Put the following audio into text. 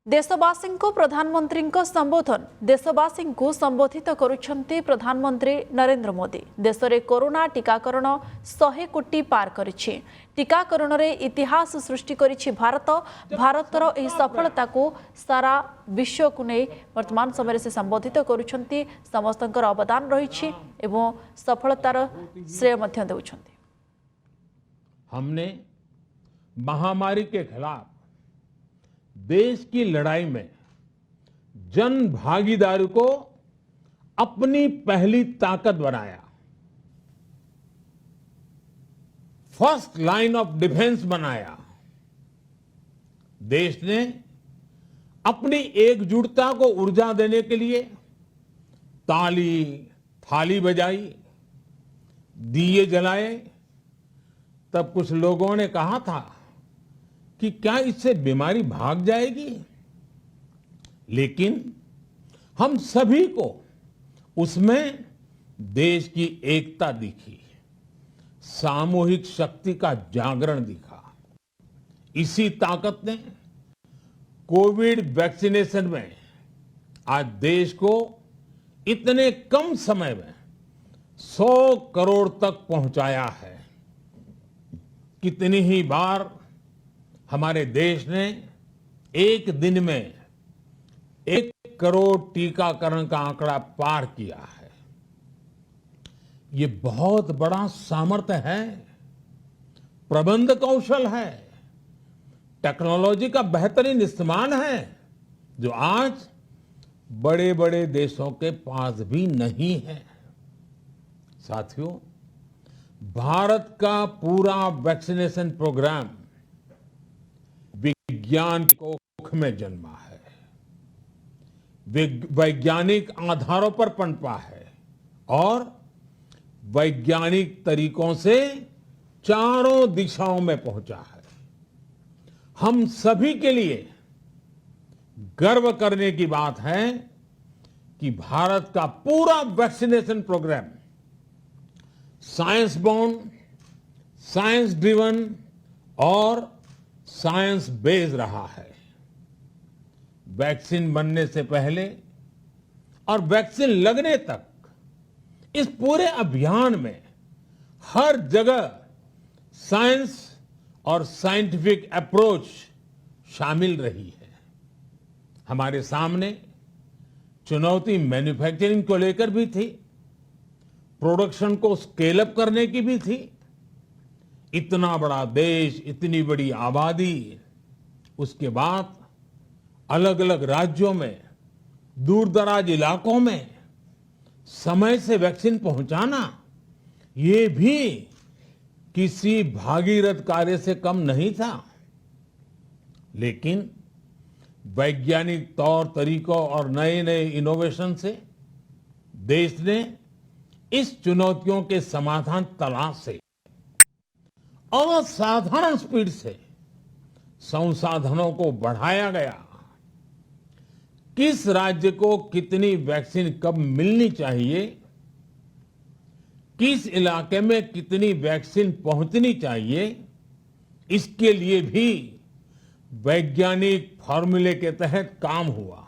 देशवासी को प्रधानमंत्री संबोधन देशवासी को संबोधित करुछंती प्रधानमंत्री नरेंद्र मोदी। देश में कोरोना टीकाकरण 100 कोटी पार करिछि। टीकाकरण रे इतिहास सृष्टि करिछि भारत। भारतर एही सफलता को सारा विश्व को नहीं वर्तमान समय से संबोधित करुछंती। समस्तंकर अवदान रहिछि एवं सफलतार श्रेय मध्य देउछंती। हमने महामारी के खिलाफ देश की लड़ाई में जन भागीदारी को अपनी पहली ताकत बनाया, फर्स्ट लाइन ऑफ डिफेंस बनाया। देश ने अपनी एकजुटता को ऊर्जा देने के लिए ताली थाली बजाई, दिए जलाए। तब कुछ लोगों ने कहा था कि क्या इससे बीमारी भाग जाएगी, लेकिन हम सभी को उसमें देश की एकता दिखी, सामूहिक शक्ति का जागरण दिखा। इसी ताकत ने कोविड वैक्सीनेशन में आज देश को इतने कम समय में 100 करोड़ तक पहुंचाया है। कितनी ही बार हमारे देश ने एक दिन में 1 करोड़ टीकाकरण का आंकड़ा पार किया है। ये बहुत बड़ा सामर्थ्य है, प्रबंध कौशल है, टेक्नोलॉजी का बेहतरीन इस्तेमाल है, जो आज बड़े बड़े देशों के पास भी नहीं है। साथियों, भारत का पूरा वैक्सीनेशन प्रोग्राम विज्ञान की कोख में जन्मा है, वैज्ञानिक आधारों पर पनपा है और वैज्ञानिक तरीकों से चारों दिशाओं में पहुंचा है। हम सभी के लिए गर्व करने की बात है कि भारत का पूरा vaccination programme science born, science driven और साइंस बेस्ड रहा है। वैक्सीन बनने से पहले और वैक्सीन लगने तक इस पूरे अभियान में हर जगह साइंस और साइंटिफिक अप्रोच शामिल रही है। हमारे सामने चुनौती मैन्युफैक्चरिंग को लेकर भी थी, प्रोडक्शन को स्केल अप करने की भी थी। इतना बड़ा देश, इतनी बड़ी आबादी, उसके बाद अलग अलग राज्यों में, दूर दराज इलाकों में समय से वैक्सीन पहुंचाना, ये भी किसी भागीरथ कार्य से कम नहीं था। लेकिन वैज्ञानिक तौर तरीकों और नए नए इनोवेशन से देश ने इस चुनौतियों के समाधान तलाशे असाधारण स्पीड से संसाधनों को बढ़ाया गया। किस राज्य को कितनी वैक्सीन कब मिलनी चाहिए, किस इलाके में कितनी वैक्सीन पहुंचनी चाहिए, इसके लिए भी वैज्ञानिक फॉर्मूले के तहत काम हुआ।